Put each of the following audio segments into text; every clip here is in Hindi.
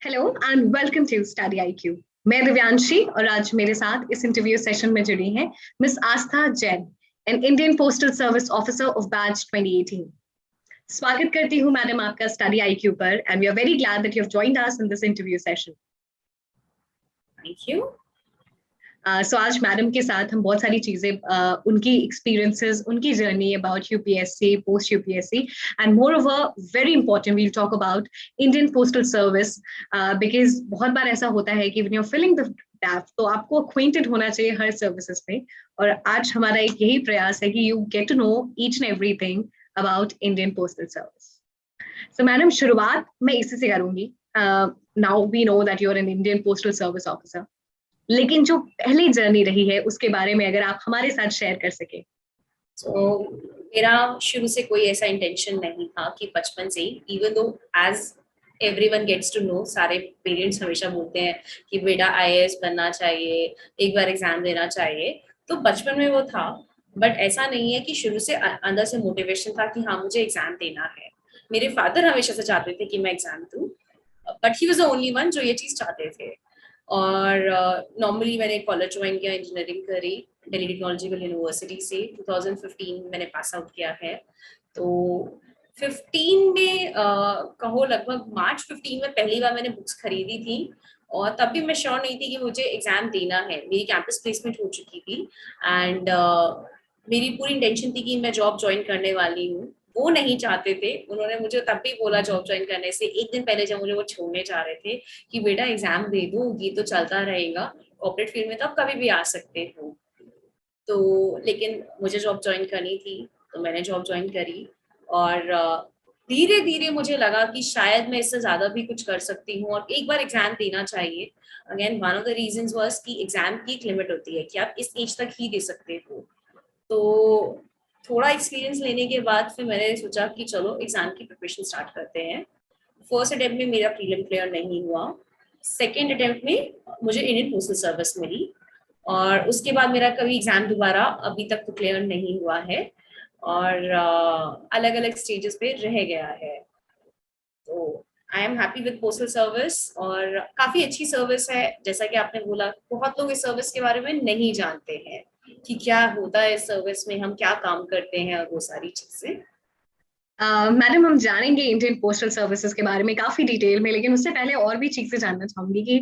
Hello and welcome to study IQ. मैं दिव्यांशी और आज मेरे साथ इस इंटरव्यू सेशन में जुड़ी हैं miss Aastha Jain, an Indian postal service officer of batch 2018। स्वागत करती हूँ मैडम आपका स्टडी आईक्यू पर and we are very glad that you have joined us in this interview session. Thank you. So आज मैडम के साथ हम बहुत सारी चीजें उनकी एक्सपीरियंसेस, उनकी journey about UPSC, post UPSC and more over very important we'll talk about Indian postal service, because बहुत बार ऐसा होता है कि when you are filling the tab तो आपको अक्वेंटेड होना चाहिए हर सर्विसेज में, और आज हमारा एक यही प्रयास है कि you get to know each and everything about Indian postal service. So madam, शुरुआत मैं इसी से करूंगी। Now we know that you are an Indian postal service officer, लेकिन जो पहली जर्नी रही है उसके बारे में अगर आप हमारे साथ शेयर कर सके। मेरा शुरू से कोई ऐसा इंटेंशन नहीं था कि बचपन से ही, even though as everyone gets to know, सारे पेरेंट्स हमेशा बोलते हैं कि बेटा आईएएस बनना चाहिए, एक बार एग्जाम देना चाहिए, तो बचपन में वो था। बट ऐसा नहीं है कि शुरू से अंदर से मोटिवेशन था कि हाँ मुझे एग्जाम देना है। मेरे फादर हमेशा से चाहते थे कि मैं एग्जाम दूं, but he was the only one जो ये चीज चाहते थे। और नॉर्मली मैंने कॉलेज ज्वाइन किया, इंजीनियरिंग करी दिल्ली टेक्नोलॉजिकल यूनिवर्सिटी से। 2015 मैंने पास आउट किया है। तो 15 में कहो लगभग मार्च 15 में पहली बार मैंने बुक्स खरीदी थी, और तब भी मैं श्योर नहीं थी कि मुझे एग्जाम देना है। मेरी कैंपस प्लेसमेंट हो चुकी थी एंड मेरी पूरी इंटेंशन थी कि मैं जॉब ज्वाइन करने वाली हूँ। वो नहीं चाहते थे, उन्होंने मुझे तब भी बोला जॉब ज्वाइन करने से एक दिन पहले जब मुझे वो छोड़ने जा रहे थे कि बेटा एग्जाम दे दो, ये तो चलता रहेगा, कॉर्पोरेट फील्ड में तो आप कभी भी आ सकते हो। तो लेकिन मुझे जॉब ज्वाइन करनी थी, तो मैंने जॉब ज्वाइन करी। और धीरे धीरे मुझे लगा कि शायद मैं इससे ज्यादा भी कुछ कर सकती हूँ और एक बार एग्जाम देना चाहिए। Again one of the reasons was कि एग्जाम की एक लिमिट होती है कि आप इस एज तक ही दे सकते हो। तो थोड़ा एक्सपीरियंस लेने के बाद फिर मैंने सोचा कि चलो एग्जाम की प्रिपरेशन स्टार्ट करते हैं। फर्स्ट अटेम्प्ट में मेरा प्रीलिम क्लियर नहीं हुआ, सेकेंड अटेम्प्ट में मुझे इंडियन पोस्टल सर्विस मिली, और उसके बाद मेरा कभी एग्जाम दोबारा अभी तक तो क्लियर नहीं हुआ है, और अलग अलग स्टेजेस पे रह गया है। तो I am happy with postal service, और काफी अच्छी सर्विस है। जैसा कि आपने बोला, बहुत लोग इस सर्विस के बारे में नहीं जानते हैं कि क्या होता है इस सर्विस में, हम क्या काम करते हैं और वो सारी चीजें। मैडम, हम जानेंगे इंडियन पोस्टल सर्विसेज के बारे में काफी डिटेल में, लेकिन उससे पहले और भी चीजें जानना चाहूंगी कि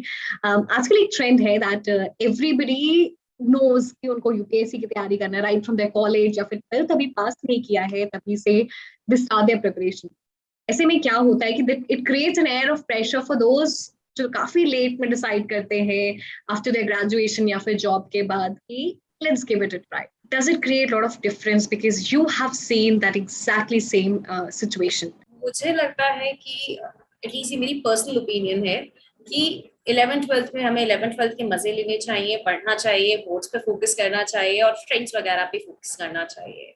आजकल एक ट्रेंड है दैट एवरीबडी नोज कि उनको यूपीएससी की तैयारी करना है राइट फ्रॉम देयर कॉलेज, या फिर 12th अभी पास नहीं किया है तभी से दे स्टार्ट देयर प्रिपरेशन। ऐसे में क्या होता है कि it creates an air of pressure for those जो काफी लेट में डिसाइड करते हैं आफ्टर देयर ग्रेजुएशन या फिर जॉब के बाद कि let's give it a try. Does it create a lot of difference because you have seen that exactly same situation? मुझे लगता है कि एटलीस्ट ये मेरी पर्सनल ओपिनियन है कि 11th 12th में हमें 11th 12th के मजे लेने चाहिए, पढ़ना चाहिए, बोर्ड्स पे फोकस करना चाहिए और फ्रेंड्स वगैरह पे फोकस करना चाहिए।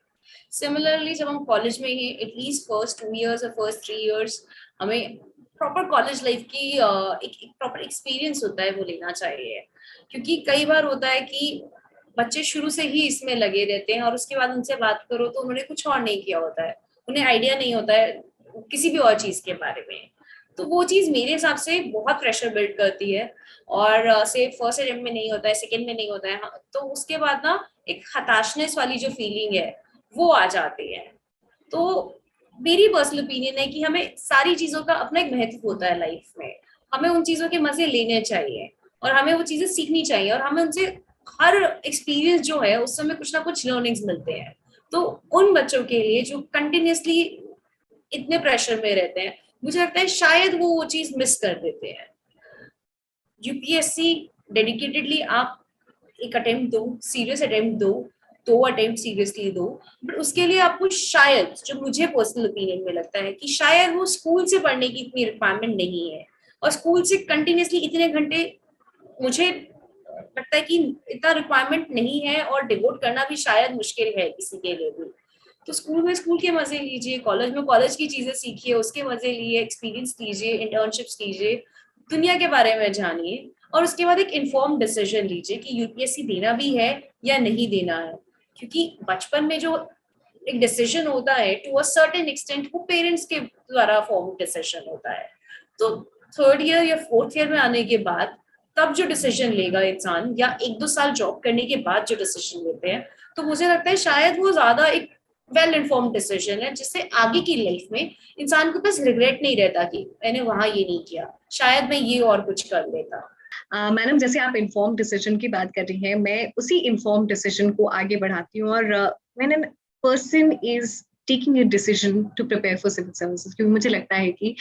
सिमिलरली जब हम कॉलेज में हैं, एटलीस्ट फर्स्ट 2 years और फर्स्ट 3 years हमें प्रॉपर कॉलेज लाइफ की एक प्रॉपर एक्सपीरियंस होता है वो लेना चाहिए। क्योंकि कई बार होता है कि बच्चे शुरू से ही इसमें लगे रहते हैं और उसके बाद उनसे बात करो तो उन्होंने कुछ और नहीं किया होता है, उन्हें आइडिया नहीं होता है किसी भी और चीज के बारे में। तो वो चीज मेरे हिसाब से बहुत प्रेशर बिल्ड करती है, और से फर्स्ट अटेम्प्ट में नहीं होता है, सेकंड में नहीं होता है, तो उसके बाद ना एक हताशनेस वाली जो फीलिंग है वो आ जाती है। तो मेरी पर्सनल ओपिनियन है कि हमें सारी चीजों का अपना एक महत्व होता है लाइफ में, हमें उन चीजों के मजे लेने चाहिए और हमें वो चीजें सीखनी चाहिए, और हमें उनसे हर एक्सपीरियंस जो है उस समय कुछ ना कुछ लर्निंग्स मिलते हैं। तो उन बच्चों के लिए जो कंटिन्यूसली इतने प्रेशर में रहते हैं, मुझे लगता है शायद वो चीज मिस कर देते हैं। यूपीएससी डेडिकेटेडली आप एक अटेम्प्ट दो, सीरियस अटेम्प्ट दो, 2 अटेम्प्ट सीरियसली दो, बट उसके लिए आपको शायद, जो मुझे पर्सनल ओपिनियन में लगता है कि शायद वो स्कूल से पढ़ने की इतनी रिक्वायरमेंट नहीं है, और स्कूल से कंटिन्यूसली इतने घंटे मुझे लगता है कि इतना रिक्वायरमेंट नहीं है, और डिवोट करना भी शायद मुश्किल है किसी के लिए भी। तो स्कूल में स्कूल के मजे लीजिए, कॉलेज में कॉलेज की चीजें सीखिए, उसके मजे लिए, एक्सपीरियंस लीजिए, इंटर्नशिप्स कीजिए, दुनिया के बारे में जानिए, और उसके बाद एक इन्फॉर्म डिसीजन लीजिए कि यूपीएससी देना भी है या नहीं देना है। क्योंकि बचपन में जो एक डिसीजन होता है टू अ सर्टेन एक्सटेंट वो पेरेंट्स के द्वारा फॉर्म डिसीजन होता है। तो थर्ड ईयर या फोर्थ ईयर में आने के बाद तब जो डिसीजन लेगा इंसान, या 1-2 साल जॉब करने के बाद जो डिसीजन लेते हैं, तो मुझे लगता है शायद वो ज्यादा एक वेल इन्फॉर्म्ड डिसीजन है, जिससे आगे की लाइफ में इंसान को बस रिग्रेट नहीं रहता कि मैंने वहां ये नहीं किया, शायद मैं ये और कुछ कर लेता। मैडम, जैसे आप इन्फॉर्म डिसीजन की बात कर रही हैं, मैं उसी इन्फॉर्म डिसीजन को आगे बढ़ाती हूँ। और when an person is taking a decision to prepare for civil services, क्योंकि मुझे लगता है कि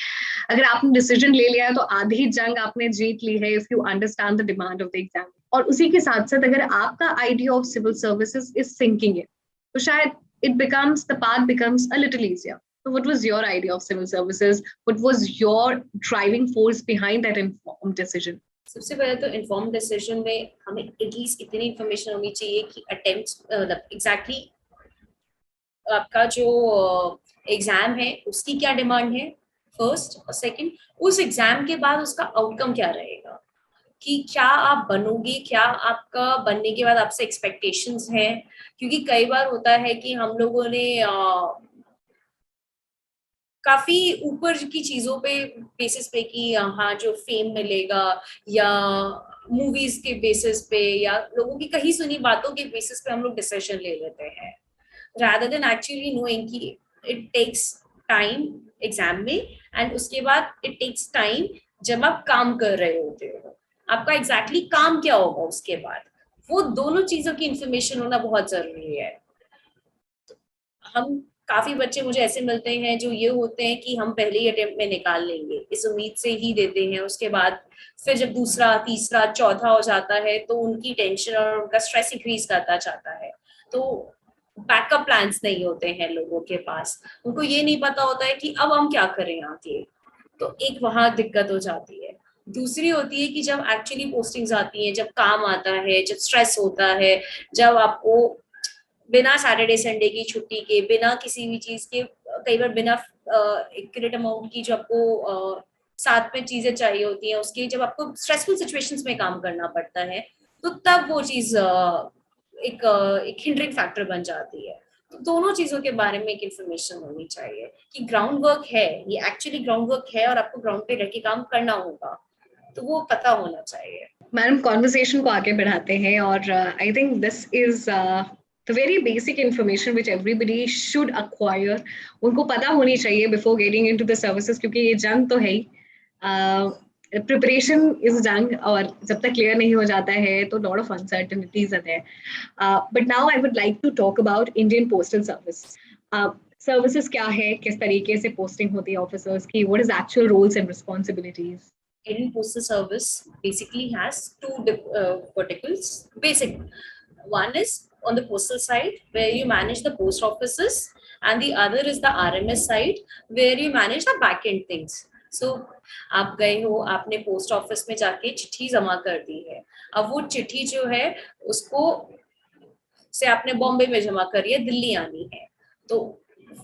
अगर आपने डिसीजन ले लिया है तो आधी जंग आपने जीत ली है, if you understand the demand of the exam. और उसी के साथ साथ अगर आपका idea of civil services is sinking in, तो शायद the path becomes a little easier. So what was your idea of civil services? What was your driving force behind that informed decision? सबसे पहले तो इन्फॉर्म डिसीजन में हमें एटलीस्ट इतनी इन्फॉर्मेशन होनी चाहिए कि अटेम्प्ट्स एग्जैक्टली आपका जो एग्जाम है उसकी क्या डिमांड है फर्स्ट, और सेकंड उस एग्जाम के बाद उसका आउटकम क्या रहेगा, कि क्या आप बनोगे, क्या आपका बनने के बाद आपसे एक्सपेक्टेशंस हैं। क्योंकि कई बार होता है कि हम लोगों ने काफी ऊपर की चीजों पे बेसिस पे कि हाँ जो फेम मिलेगा, या मूवीज के बेसिस पे, या लोगों की कहीं सुनी बातों के बेसिस पे हम लोग डिसीजन ले लेते हैं, rather than actually knowing कि it takes time एग्जाम में, एंड उसके बाद it takes time जब आप काम कर रहे होते हो, आपका एग्जैक्टली काम क्या होगा उसके बाद, वो दोनों चीजों की इंफॉर्मेशन होना बहुत जरूरी है। हम काफी बच्चे मुझे ऐसे मिलते हैं जो ये होते हैं कि हम पहले ही अटेम्प्ट में निकाल लेंगे, इस उम्मीद से ही देते हैं, उसके बाद फिर जब दूसरा तीसरा चौथा हो जाता है तो उनकी टेंशन और उनका स्ट्रेस इंक्रीज करता जाता है। तो बैकअप प्लान्स नहीं होते हैं लोगों के पास, उनको ये नहीं पता होता है कि अब हम क्या करें आगे, तो एक वहां दिक्कत हो जाती है। दूसरी होती है कि जब एक्चुअली पोस्टिंग्स आती हैं, जब काम आता है, जब स्ट्रेस होता है, जब आपको बिना सैटरडे संडे की छुट्टी के, बिना किसी भी चीज के, कई बार बिना क्रेडिट अमाउंट की जो आपको साथ में चीजें चाहिए होती हैं उसकी, जब आपको स्ट्रेसफुल सिचुएशंस में काम करना पड़ता है, तो तब वो चीज एक हिंडरिंग फैक्टर बन जाती है। तो दोनों चीजों के बारे में एक इन्फॉर्मेशन होनी चाहिए कि ग्राउंड वर्क है, ये एक्चुअली ग्राउंड वर्क है और आपको ग्राउंड पे रह के काम करना होगा, तो वो पता होना चाहिए। मैडम, कॉन्वर्सेशन को आगे बढ़ाते हैं, और I think this is the very basic information which everybody should acquire. उनको पता होनी चाहिए before getting into the services, क्योंकि ये जंग तो है ही, प्रिपरेशन इज जंग, और जब तक क्लियर नहीं हो जाता है तो lot of uncertainties are there. But now I would like to talk about Indian postal service. Services क्या है, किस तरीके से पोस्टिंग होती है ऑफिसर्स की, what is actual roles and responsibilities? Indian Postal Service basically has two verticals. Basic one is on the postal side where you manage the post offices, and the other is the RMS side where you manage the back end things. So आप गए हो, आपने पोस्ट ऑफिस में जाके चिट्ठी जमा कर दी है, अब वो चिट्ठी जो है उसको से आपने बॉम्बे में जमा करी है, दिल्ली आनी है, तो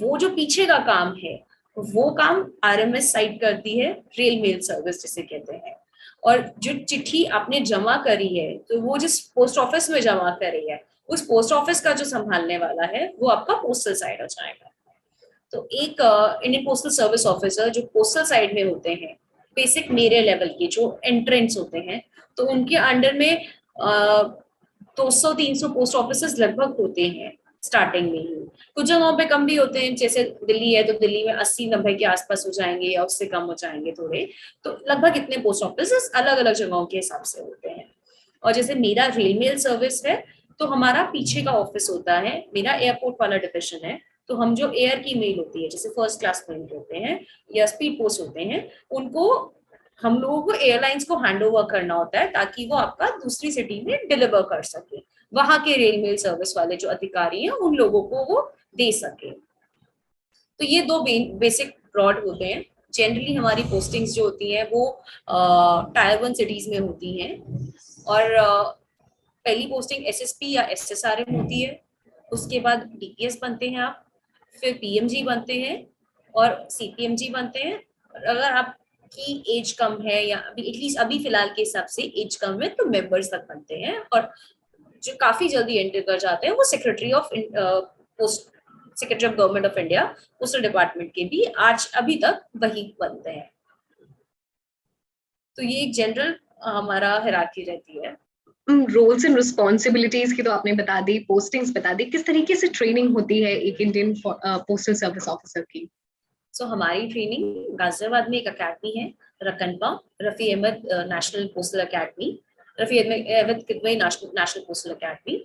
वो जो पीछे का काम है वो काम आरएमएस साइट करती है, रेल मेल सर्विस जिसे कहते हैं। और जो चिट्ठी आपने जमा करी है तो वो जिस पोस्ट ऑफिस में जमा करी है, उस पोस्ट ऑफिस का जो संभालने वाला है वो आपका पोस्टल साइड हो जाएगा। तो एक इंडियन पोस्टल सर्विस ऑफिसर जो पोस्टल साइड में होते हैं, बेसिक मेरे लेवल के जो एंट्रेंस होते हैं, तो उनके अंडर में 200-300 पोस्ट ऑफिस लगभग होते हैं स्टार्टिंग में ही। कुछ जगहों पे कम भी होते हैं, जैसे दिल्ली है तो दिल्ली में 80-90 के आसपास हो जाएंगे या उससे कम हो जाएंगे थोड़े, तो लगभग इतने पोस्ट ऑफिस अलग अलग जगहों के हिसाब से होते हैं। और जैसे मेरा रेल मेल सर्विस है तो हमारा पीछे का ऑफिस होता है, मेरा एयरपोर्ट वाला डिविजन है, तो हम जो एयर की मेल होती है, जैसे फर्स्ट क्लास मेल होते हैं या स्पीड पोस्ट होते हैं, उनको हम लोगों को एयरलाइंस को हैंड ओवर करना होता है ताकि वो आपका दूसरी सिटी में डिलीवर कर सके, वहां के रेल मेल सर्विस वाले जो अधिकारी हैं उन लोगों को वो दे सके। तो ये दो बेसिक ब्रॉड होते हैं। जनरली हमारी पोस्टिंग्स जो होती हैं वो टायर 1 सिटीज में होती हैं, और पहली पोस्टिंग एसएसपी या एसएसआरएम होती है, उसके बाद डीपीएस बनते हैं आप, फिर पीएमजी बनते हैं और सीपीएमजी बनते हैं। और अगर आपकी एज कम है या अभी एटलीस्ट अभी फिलहाल के हिसाब से एज कम है तो मेंबर्स तक बनते हैं, और जो काफी जल्दी एंटर कर जाते हैं वो secretary of government of India postal department के भी आज अभी तक वही बनते हैं। तो ये एक जनरल हमारा हायरार्की रहती है। रोल्स एंड रिस्पॉन्सिबिलिटीज की तो आपने बता दी, पोस्टिंग्स बता दी, किस तरीके से ट्रेनिंग होती है एक इंडियन पोस्टल सर्विस ऑफिसर की? सो हमारी ट्रेनिंग गाजियाबाद में एक अकेडमी है, रकनपा, Rafi Ahmad national postal academy, Rafi Ahmad Kidwai national postal academy.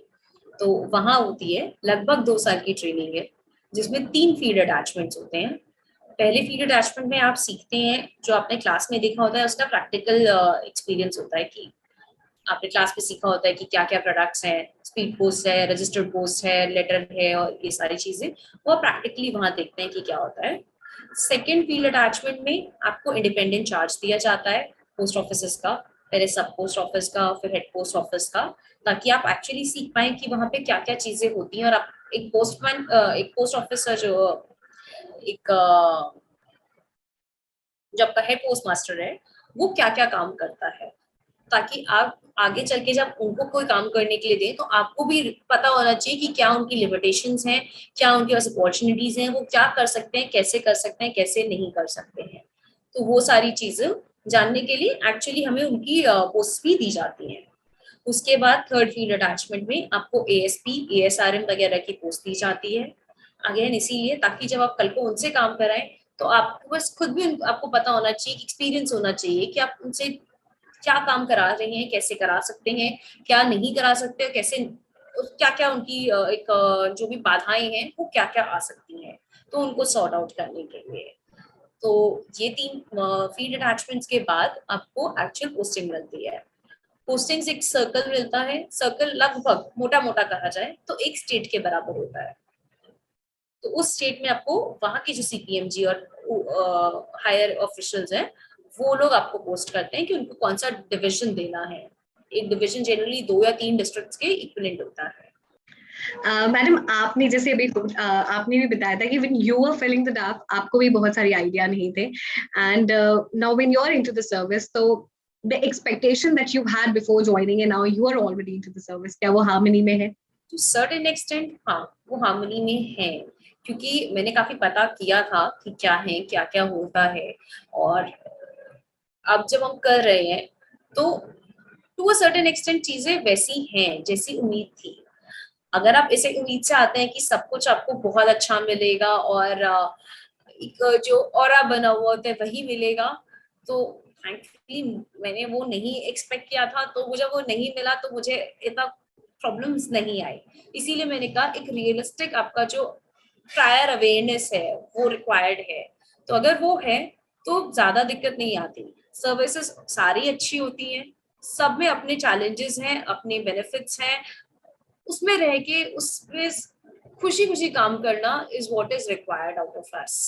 तो वहाँ होती है, लगभग 2 साल की ट्रेनिंग है, जिसमें 3 फील्ड अटैचमेंट्स होते हैं। पहले फील्ड अटैचमेंट में आप सीखते हैं जो आपने क्लास में देखा होता है, उसका प्रैक्टिकल एक्सपीरियंस होता है कि आपने क्लास में सीखा होता है कि क्या क्या प्रोडक्ट्स हैं, स्पीड पोस्ट है, रजिस्टर्ड पोस्ट है, लेटर है, और ये सारी चीजें वो प्रैक्टिकली वहां देखते हैं कि क्या होता है। सेकेंड फील्ड अटैचमेंट में आपको इंडिपेंडेंट चार्ज दिया जाता है पोस्ट ऑफिस का, पहले सब पोस्ट ऑफिस का, फिर हेड पोस्ट ऑफिस का, ताकि आप एक्चुअली सीख पाए कि वहां पे क्या क्या चीजें होती हैं। और आप एक पोस्टमैन, एक पोस्ट ऑफिसर जो एक जो आपका हेड पोस्ट मास्टर है, वो क्या क्या काम करता है, ताकि आप आगे चल के जब उनको कोई काम करने के लिए दें तो आपको भी पता होना चाहिए कि क्या उनकी लिमिटेशंस हैं, क्या उनके पास अपॉर्चुनिटीज हैं, वो क्या कर सकते हैं, कैसे कर सकते हैं, कैसे नहीं कर सकते हैं। तो वो सारी चीजें जानने के लिए एक्चुअली हमें उनकी पोस्ट भी दी जाती हैं। उसके बाद थर्ड फील्ड अटैचमेंट में आपको एएसपी, एएसआरएम वगैरह की पोस्ट दी जाती है। अगेन इसीलिए ताकि जब आप कल को उनसे काम कराएं तो आपको बस खुद भी आपको पता होना चाहिए, एक्सपीरियंस होना चाहिए कि आप उनसे क्या काम करा रहे हैं, कैसे करा सकते हैं, क्या नहीं करा सकते, कैसे क्या क्या उनकी एक जो भी बाधाएं हैं वो क्या क्या आ सकती हैं, तो उनको सॉर्ट आउट करने के लिए। तो ये 3 फील्ड अटैचमेंट्स के बाद आपको एक्चुअल पोस्टिंग मिलती है। पोस्टिंग से एक सर्कल मिलता है, सर्कल लगभग मोटा मोटा कहा जाए तो एक स्टेट के बराबर होता है। तो उस स्टेट में आपको वहां की जो सीपीएमजी और हायर ऑफिशियल्स हैं, वो लोग आपको पोस्ट करते हैं कि उनको कौन सा डिवीजन देना है। एक डिवीजन जनरली 2 या 3 डिस्ट्रिक्ट्स के इक्विवेलेंट होता है। मैडम आपने जैसे अभी आपने भी बताया था कि when you are filling the draft आपको भी बहुत सारी आइडिया नहीं थे, and now when you are into the service, तो the expectation that you had before joining and now you are already into the service, क्या वो हार्मनी में है? टू सर्टेन एक्सटेंट हाँ, वो हार्मनी में है, क्योंकि मैंने काफी पता किया था कि क्या है, क्या क्या होता है। और अब जब हम कर रहे हैं तो टू अ सर्टेन एक्सटेंट चीजें वैसी हैं जैसी उम्मीद थी। अगर आप इसे उम्मीद से आते हैं कि सब कुछ आपको बहुत अच्छा मिलेगा और एक जो ऑरा बना हुआ होता है वही मिलेगा, तो थैंकफुली मैंने वो नहीं एक्सपेक्ट किया था, तो जब वो नहीं मिला तो मुझे इतना प्रॉब्लम्स नहीं आई। इसीलिए मैंने कहा एक रियलिस्टिक आपका जो प्रायर अवेयरनेस है वो रिक्वायर्ड है। तो अगर वो है तो ज्यादा दिक्कत नहीं आती। सर्विसेज सारी अच्छी होती हैं, सब में अपने चैलेंजेस हैं, अपने बेनिफिट्स हैं, उसमें रह के उसमें खुशी खुशी काम करना is what is required out of us.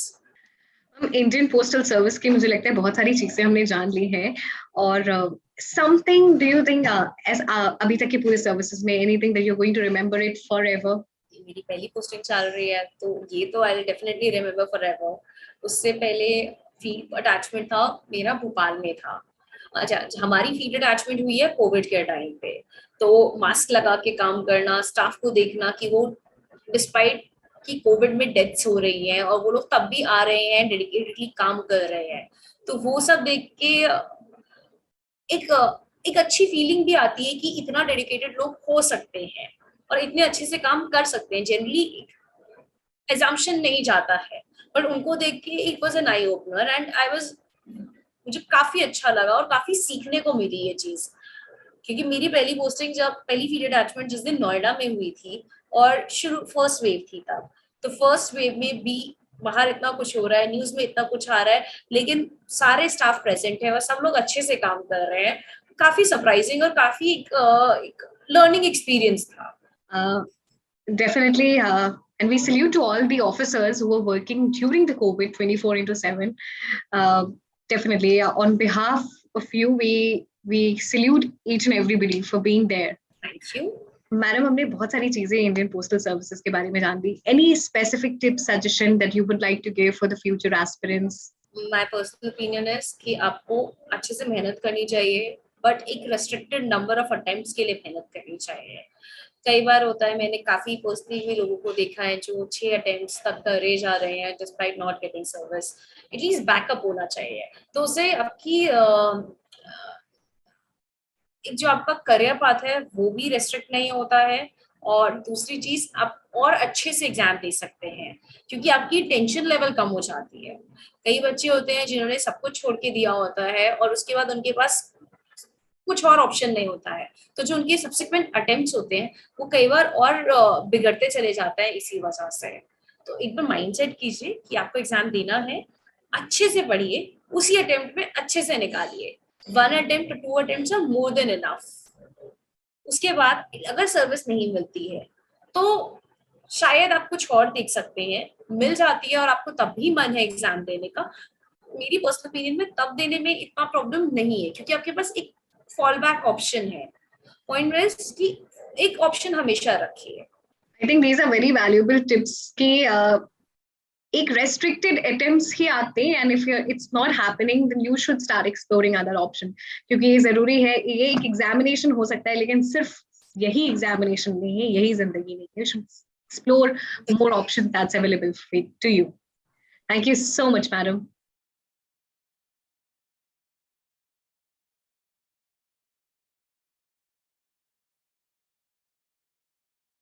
हम इंडियन पोस्टल सर्विस की मुझे लगता है बहुत सारी चीजें हमने जान ली हैं, और something do you think as अभी तक की पूरे सर्विसेज में anything that you are going to remember it for ever? मेरी पहली पोस्टिंग चल रही है तो ये तो I will definitely remember for ever. उससे पहले फील्ड अटैचमेंट था मेरा, भोपाल में था। अच्छा, हमारी फील्ड अटैचमेंट हुई है कोविड के टाइम पे। तो मास्क लगा के काम करना, स्टाफ को देखना कि वो डिस्पाइट कि कोविड में डेथ्स हो रही हैं और वो लोग तब भी आ रहे हैं, डेडिकेटेडली काम कर रहे हैं, तो वो सब देख के एक एक अच्छी फीलिंग भी आती है कि इतना डेडिकेटेड लोग हो सकते हैं और इतने अच्छे से काम कर सकते हैं। जनरली एजम्पशन नहीं जाता है, पर उनको देख के it was an eye opener and I was, मुझे काफी अच्छा लगा और काफी सीखने को मिली ये चीज। क्योंकि मेरी पहली पोस्टिंग जब पहली फील्ड अटैचमेंट जिस दिन नोएडा में हुई थी और शुरू फर्स्ट वेव थी तब, तो फर्स्ट वेव में भी बाहर इतना कुछ हो रहा है, न्यूज में इतना कुछ आ रहा है, लेकिन सारे स्टाफ प्रेजेंट है और सब लोग अच्छे से काम कर रहे हैं। काफी सरप्राइजिंग और काफी एक लर्निंग एक्सपीरियंस था। Definitely, and we salute to all the officers who were working during the COVID 24 into 7. Uh, Definitely, on behalf of you, we salute each and everybody for being there. Thank you. Madam हमने बहुत सारी चीजें इंडियन पोस्टल सर्विसेज के बारे में जान ली। Any specific tip suggestion that you would like to give for the future aspirants? My personal opinion है कि आपको अच्छे से मेहनत करनी चाहिए, बट एक रेस्ट्रिक्टेड नंबर ऑफ अटेम्प्ट्स के लिए मेहनत करनी चाहिए। कई बार होता है, मैंने काफी पर्सनली भी लोगों को देखा है जो 6 अटेम्प्ट्स तक करे जा रहे हैं despite not getting service. At least backup होना चाहिए, तो उससे आपकी एक जो आपका करियर पाथ है वो भी रेस्ट्रिक्ट नहीं होता है, और दूसरी चीज आप और अच्छे से एग्जाम दे सकते हैं क्योंकि आपकी टेंशन लेवल कम हो जाती है। कई बच्चे होते हैं जिन्होंने सब कुछ छोड़ के दिया होता है और उसके बाद उनके पास कुछ और ऑप्शन नहीं होता है, तो जो उनके सब्सिक्वेंट अटेम्प्ट्स होते हैं वो कई बार और बिगड़ते चले जाता है इसी वजह से। तो एक बार माइंडसेट कीजिए कि आपको एग्जाम देना है, अच्छे से पढ़िए, उसी अटेम्प्ट में अच्छे से निकालिए। 1 attempt 2 attempts are more than enough. उसके बाद अगर सर्विस नहीं मिलती है तो शायद आप कुछ और देख सकते हैं, मिल जाती है और आपको तब भी मन है एग्जाम देने का, मेरी पर्सनल ओपिनियन में तब देने में इतना प्रॉब्लम नहीं है क्योंकि आपके पास एक फॉल बैक ऑप्शन है। पॉइंट इज कि एक ऑप्शन हमेशा रखिए। I think these are very valuable tips कि एक रेस्ट्रिक्टेड अटेम्प्ट्स ही आते हैं, and if it's not happening then you should start exploring other option, क्योंकि ये जरूरी है। ये एक एग्जामिनेशन हो सकता है लेकिन सिर्फ यही एग्जामिनेशन नहीं है, यही जिंदगी नहीं है। You should explore more options that's available to you. Thank you so much, madam.